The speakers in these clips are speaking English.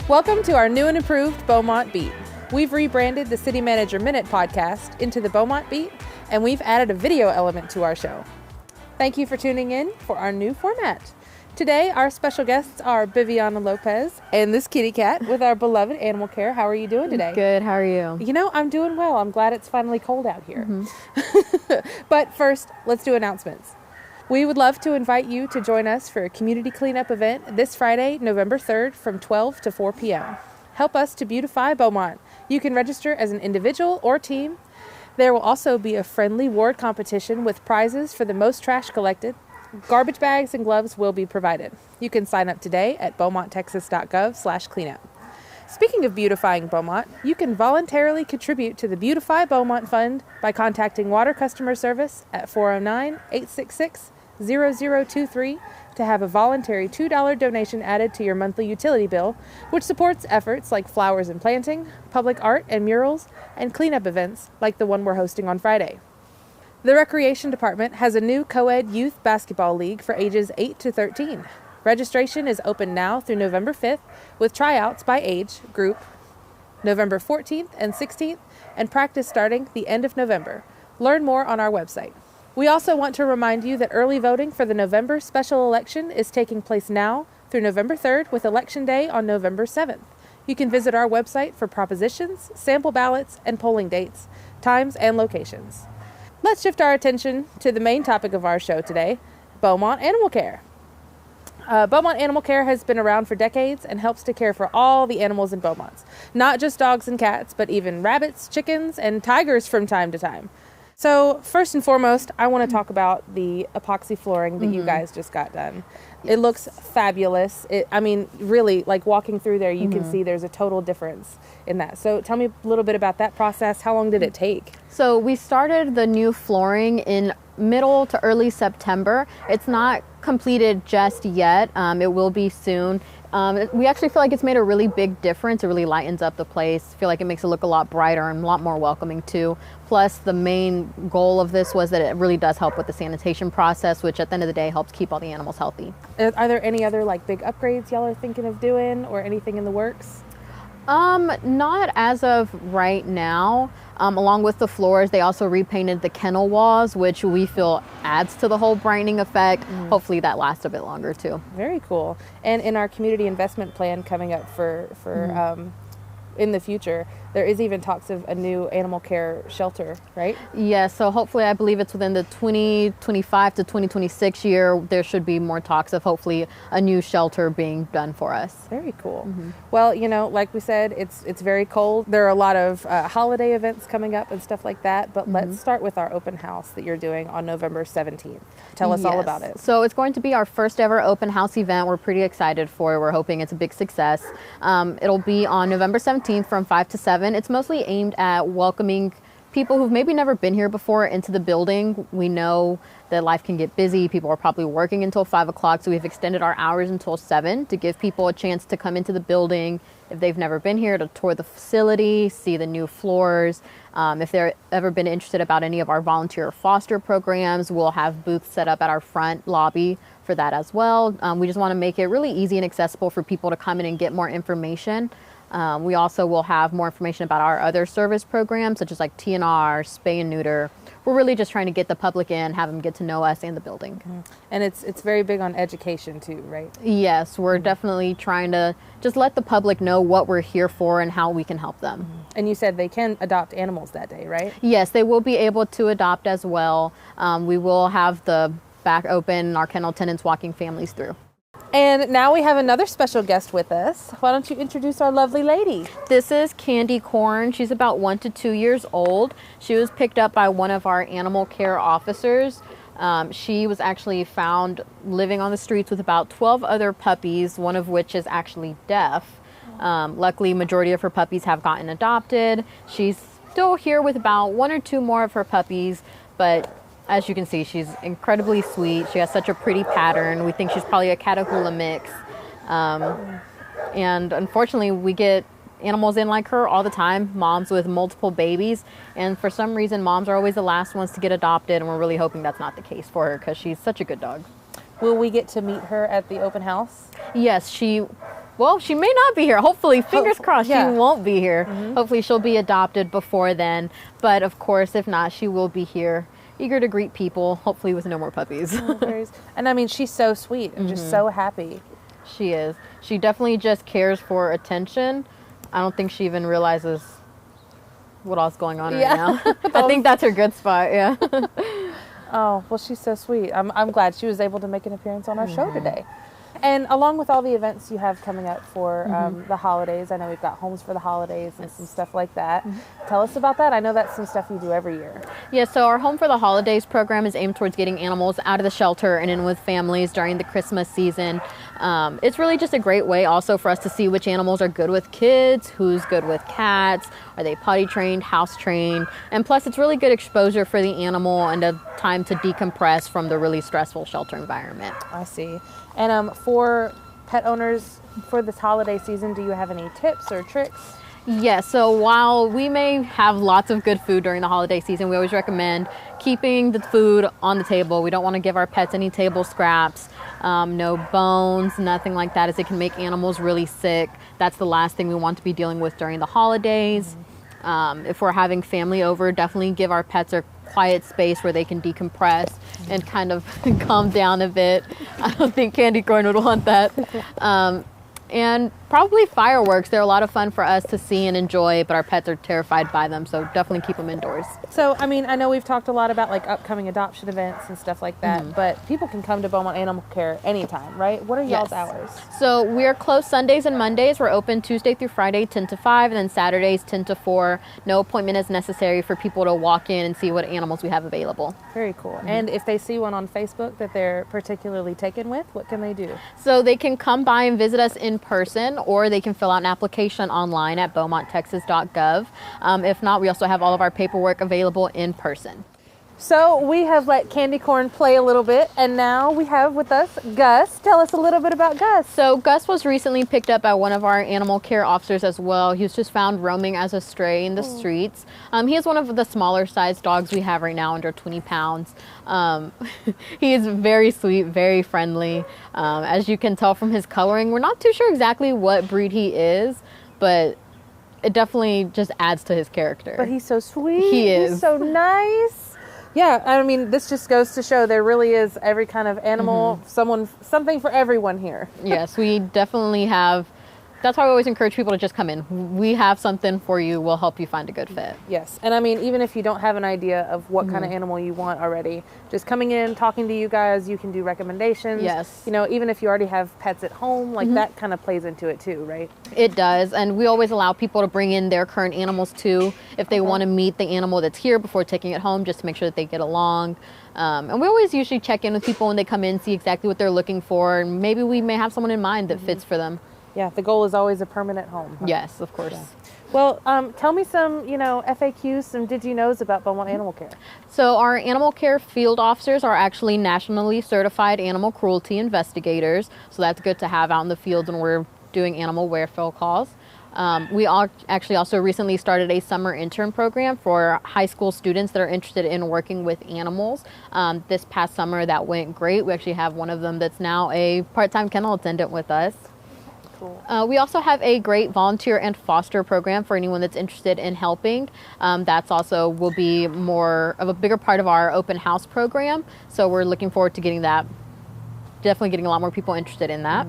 Welcome to our new and improved Beaumont Beat. We've rebranded the City Manager Minute podcast into the Beaumont Beat, and we've added a video element to our show. Thank you for tuning in for our new format. Today, our special guests are Viviana Lopez and this kitty cat with our beloved Animal Care. How are you doing today? Good. How are you? You know, I'm doing well. I'm glad it's finally cold out here. But first, let's do announcements. We would love to invite you to join us for a community cleanup event this Friday, November 3rd from 12 to 4 p.m. Help us to beautify Beaumont. You can register as an individual or team. There will also be a friendly ward competition with prizes for the most trash collected. Garbage bags and gloves will be provided. You can sign up today at beaumonttexas.gov/cleanup. Speaking of beautifying Beaumont, you can voluntarily contribute to the Beautify Beaumont Fund by contacting Water Customer Service at 409-866-0023 to have a voluntary $2 donation added to your monthly utility bill, which supports efforts like flowers and planting, public art and murals, and cleanup events like the one we're hosting on Friday. The Recreation Department has a new co-ed youth basketball league for ages 8 to 13. Registration is open now through November 5th with tryouts by age group November 14th and 16th and practice starting the end of November. Learn more on our website. We also want to remind you that early voting for the November special election is taking place now through November 3rd with Election Day on November 7th. You can visit our website for propositions, sample ballots, and polling dates, times, and locations. Let's shift our attention to the main topic of our show today, Beaumont Animal Care. Beaumont Animal Care has been around for decades and helps to care for all the animals in Beaumont. Not just dogs and cats, but even rabbits, chickens, and tigers from time to time. So first and foremost, I want to talk about the epoxy flooring that you guys just got done. Yes. It looks fabulous. Really, like walking through there, you can see there's a total difference in that. So tell me a little bit about that process. How long did it take? So we started the new flooring in middle to early September. It's not completed just yet. It will be soon. We actually feel like it's made a really big difference. It really lightens up the place. I feel like it makes it look a lot brighter and a lot more welcoming too. Plus, the main goal of this was that it really does help with the sanitation process, which at the end of the day helps keep all the animals healthy. Are there any other big upgrades y'all are thinking of doing or anything in the works? Not as of right now. Along with the floors, they also repainted the kennel walls, which we feel adds to the whole brightening effect. Hopefully that lasts a bit longer too. Very cool. And in our community investment plan coming up for in the future, there is even talks of a new animal care shelter, right? Yes, so hopefully I believe it's within the 2025 to 2026 year, there should be more talks of hopefully a new shelter being done for us. Very cool. Well, like we said, it's very cold. There are a lot of holiday events coming up and stuff like that, but let's start with our open house that you're doing on November 17th. Tell us all about it. So it's going to be our first ever open house event. We're pretty excited for it. We're hoping it's a big success. It'll be on November 17th from 5 to 7. It's mostly aimed at welcoming people who've maybe never been here before into the building. We know that life can get busy. People are probably working until 5 o'clock, so we've extended our hours until 7 to give people a chance to come into the building if they've never been here, to tour the facility, see the new floors. If they've ever been interested about any of our volunteer foster programs, we'll have booths set up at our front lobby for that as well. We just want to make it really easy and accessible for people to come in and get more information. We also will have more information about our other service programs, such as like TNR, spay and neuter. We're really just trying to get the public in, have them get to know us and the building. And it's very big on education too, right? Yes, we're definitely trying to just let the public know what we're here for and how we can help them. And you said they can adopt animals that day, right? Yes, they will be able to adopt as well. We will have the back open, our kennel tenants walking families through. And now we have another special guest with us. Why don't you introduce our lovely lady? This is Candy Corn. She's about 1 to 2 years old. She was picked up by one of our animal care officers. She was actually found living on the streets with about 12 other puppies, one of which is actually deaf. Luckily, majority of her puppies have gotten adopted. She's still here with about 1 or 2 more of her puppies, but as you can see, she's incredibly sweet. She has such a pretty pattern. We think she's probably a Catahoula mix. And unfortunately, we get animals in like her all the time, moms with multiple babies. And for some reason, moms are always the last ones to get adopted. And we're really hoping that's not the case for her because she's such a good dog. Will we get to meet her at the open house? Yes, she Well, she may not be here. Hopefully, fingers crossed, yeah. she won't be here. Hopefully, she'll be adopted before then. But of course, if not, she will be here, eager to greet people, hopefully with no more puppies. And I mean, she's so sweet and just so happy. She is. She definitely just cares for attention. I don't think she even realizes what all's going on right now. I think that's her good spot, yeah. Oh, well, she's so sweet. I'm glad she was able to make an appearance on our show today. And along with all the events you have coming up for the holidays, I know we've got Homes for the Holidays and some stuff like that. Tell us about that. I know that's some stuff you do every year. Yeah, so our Home for the Holidays program is aimed towards getting animals out of the shelter and in with families during the Christmas season. It's really just a great way also for us to see which animals are good with kids, who's good with cats, are they potty trained, house trained, and plus it's really good exposure for the animal and a time to decompress from the really stressful shelter environment. I see. And for pet owners for this holiday season, do you have any tips or tricks? Yes, so while we may have lots of good food during the holiday season, we always recommend keeping the food on the table. We don't want to give our pets any table scraps, no bones, nothing like that, as it can make animals really sick. That's the last thing we want to be dealing with during the holidays. If we're having family over, definitely give our pets a quiet space where they can decompress and kind of calm down a bit. I don't think Candy Corn would want that. And probably fireworks. They're a lot of fun for us to see and enjoy, but our pets are terrified by them, so definitely keep them indoors. So, I mean, I know we've talked a lot about like upcoming adoption events and stuff like that, but people can come to Beaumont Animal Care anytime, right? What are y'all's hours? So we are closed Sundays and Mondays. We're open Tuesday through Friday, 10 to 5, and then Saturdays, 10 to 4. No appointment is necessary for people to walk in and see what animals we have available. Very cool. And if they see one on Facebook that they're particularly taken with, what can they do? So they can come by and visit us in person, or they can fill out an application online at beaumonttexas.gov. If not, we also have all of our paperwork available in person. So we have let Candy Corn play a little bit, and now we have with us Gus. Tell us a little bit about Gus. So Gus was recently picked up by one of our animal care officers as well. He was just found roaming as a stray in the streets. He is one of the smaller sized dogs we have right now, under 20 pounds. He is very sweet, very friendly. As you can tell from his coloring, we're not too sure exactly what breed he is, but it definitely just adds to his character. But he's so sweet. He is. He's so nice. Yeah, I mean, this just goes to show there really is every kind of animal, something for everyone here. Yes, we definitely have. That's why we always encourage people to just come in. We have something for you. We'll help you find a good fit. Yes. And I mean, even if you don't have an idea of what kind of animal you want already, just coming in, talking to you guys, you can do recommendations. Yes. You know, even if you already have pets at home, like that kind of plays into it too, right? It does. And we always allow people to bring in their current animals too, if they want to meet the animal that's here before taking it home, just to make sure that they get along. And we always usually check in with people when they come in, see exactly what they're looking for. And maybe we may have someone in mind that fits for them. Yeah, the goal is always a permanent home. Huh? Yes, of course. Yeah. Well, tell me some, FAQs, some did you knows about Beaumont Animal Care. So our animal care field officers are actually nationally certified animal cruelty investigators. So that's good to have out in the field when we're doing animal welfare calls. We actually also recently started a summer intern program for high school students that are interested in working with animals. This past summer that went great. We actually have one of them that's now a part-time kennel attendant with us. Cool. We also have a great volunteer and foster program for anyone that's interested in helping. That's also will be more of a bigger part of our open house program. So we're looking forward to getting that, definitely getting a lot more people interested in that.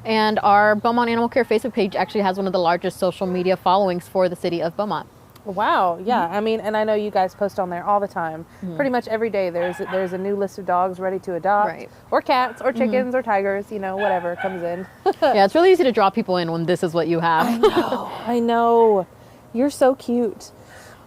And our Beaumont Animal Care Facebook page actually has one of the largest social media followings for the city of Beaumont. Wow, yeah. I mean, and I know you guys post on there all the time. Pretty much every day there's a new list of dogs ready to adopt, or cats, or chickens, or tigers, whatever comes in. Yeah, it's really easy to draw people in when this is what you have. I know. You're so cute.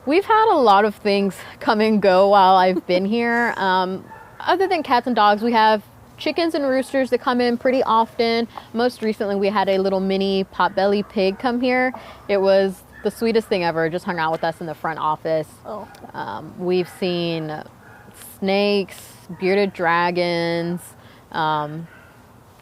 We've had a lot of things come and go while I've been here. Other than cats and dogs, we have chickens and roosters that come in pretty often. Most recently, we had a little mini potbelly pig come here. It was the sweetest thing ever. Just hung out with us in the front office. We've seen snakes, bearded dragons,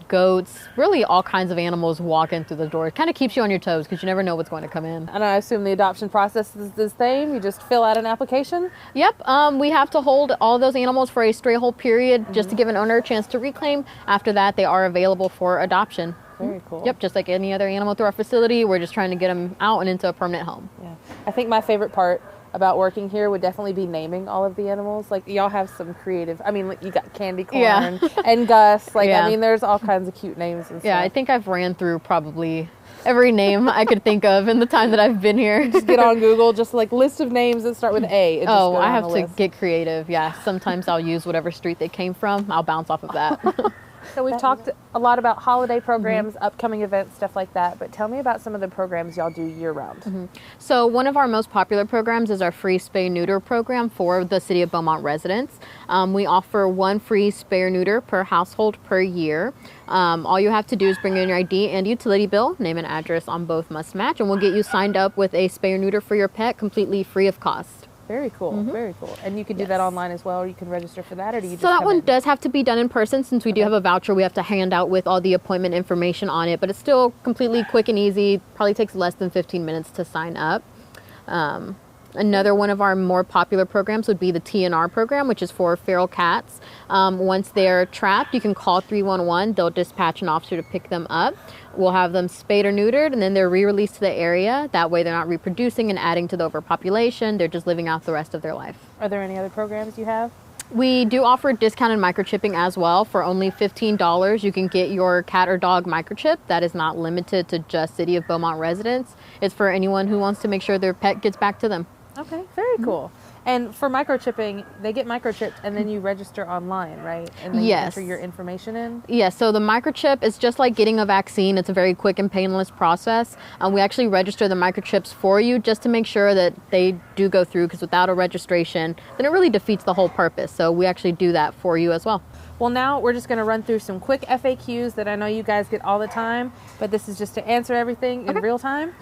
goats, really all kinds of animals walking through the door. It kind of keeps you on your toes because you never know what's going to come in. And I assume the adoption process is the same. You just fill out an application? Yep. We have to hold all those animals for a stray hold period just to give an owner a chance to reclaim. After that, they are available for adoption. Very cool. Yep, just like any other animal through our facility, we're just trying to get them out and into a permanent home. Yeah. I think my favorite part about working here would definitely be naming all of the animals. Like, y'all have some creative, I mean, like, you got Candy Corn and Gus. Like, I mean, there's all kinds of cute names and stuff. Yeah, I think I've ran through probably every name I could think of in the time that I've been here. Just get on Google, just like list of names that start with A. I have to get creative. Yeah, sometimes I'll use whatever street they came from. I'll bounce off of that. So we've talked a lot about holiday programs, upcoming events, stuff like that, but tell me about some of the programs y'all do year-round. So one of our most popular programs is our free spay-neuter program for the City of Beaumont residents. We offer 1 free spay-neuter per household per year. All you have to do is bring in your ID and utility bill, name and address on both must match, and we'll get you signed up with a spay-neuter for your pet completely free of cost. Very cool, very cool. And you can do that online as well, or you can register for that, or do you just So that one does have to be done in person, since we do have a voucher we have to hand out with all the appointment information on it, but it's still completely quick and easy. Probably takes less than 15 minutes to sign up. Another one of our more popular programs would be the TNR program, which is for feral cats. Once they're trapped, you can call 311. They'll dispatch an officer to pick them up. We'll have them spayed or neutered, and then they're re-released to the area. That way they're not reproducing and adding to the overpopulation. They're just living out the rest of their life. Are there any other programs you have? We do offer discounted microchipping as well. For only $15, you can get your cat or dog microchip. That is not limited to just City of Beaumont residents. It's for anyone who wants to make sure their pet gets back to them. Okay, very cool. And for microchipping, they get microchipped and then you register online, right? And then you enter your information in? Yes, so the microchip is just like getting a vaccine. It's a very quick and painless process. We actually register the microchips for you just to make sure that they do go through, because without a registration, then it really defeats the whole purpose. So we actually do that for you as well. Well, now we're just going to run through some quick FAQs that I know you guys get all the time, but this is just to answer everything in real time.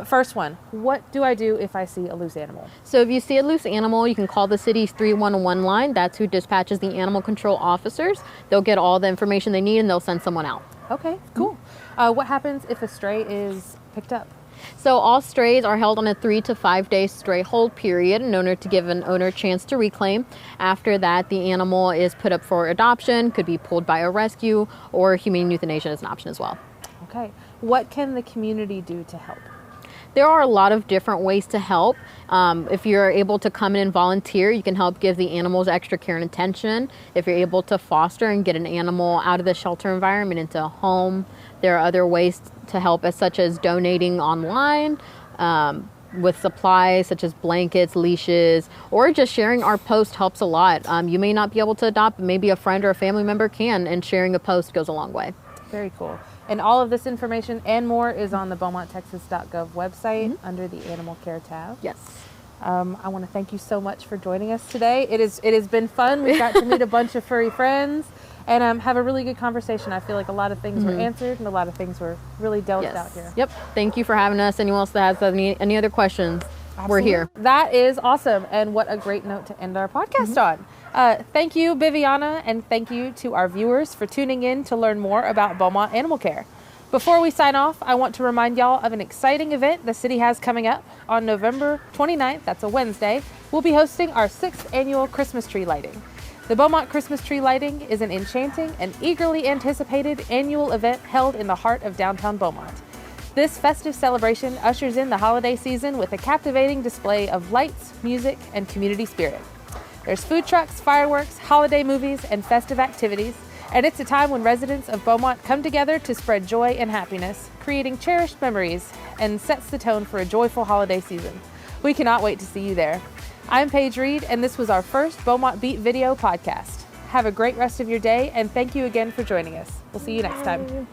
First one, what do I do if I see a loose animal? So if you see a loose animal, you can call the city's 311 line. That's who dispatches the animal control officers. They'll get all the information they need and they'll send someone out. Okay, cool. What happens if a stray is picked up? So all strays are held on a 3 to 5 day stray hold period in order to give an owner a chance to reclaim. After that, the animal is put up for adoption, could be pulled by a rescue, or humane euthanasia is an option as well. Okay. What can the community do to help? There are a lot of different ways to help. If you're able to come in and volunteer, you can help give the animals extra care and attention. If you're able to foster and get an animal out of the shelter environment into a home, there are other ways to help, such as donating online with supplies such as blankets, leashes, or just sharing our post helps a lot. You may not be able to adopt, but maybe a friend or a family member can, and sharing a post goes a long way. Very cool. And all of this information and more is on the BeaumontTexas.gov website under the Animal Care tab. Yes. I want to thank you so much for joining us today. It has been fun. We got to meet a bunch of furry friends and have a really good conversation. I feel like a lot of things were answered and a lot of things were really dealt out here. Yep. Thank you for having us. Anyone else that has any other questions, we're here. That is awesome. And what a great note to end our podcast on. Thank you, Viviana, and thank you to our viewers for tuning in to learn more about Beaumont Animal Care. Before we sign off, I want to remind y'all of an exciting event the city has coming up. On November 29th, that's a Wednesday, we'll be hosting our 6th annual Christmas tree lighting. The Beaumont Christmas tree lighting is an enchanting and eagerly anticipated annual event held in the heart of downtown Beaumont. This festive celebration ushers in the holiday season with a captivating display of lights, music, and community spirit. There's food trucks, fireworks, holiday movies, and festive activities, and it's a time when residents of Beaumont come together to spread joy and happiness, creating cherished memories, and sets the tone for a joyful holiday season. We cannot wait to see you there. I'm Paige Reed, and this was our first Beaumont Beat video podcast. Have a great rest of your day, and thank you again for joining us. We'll see you next time.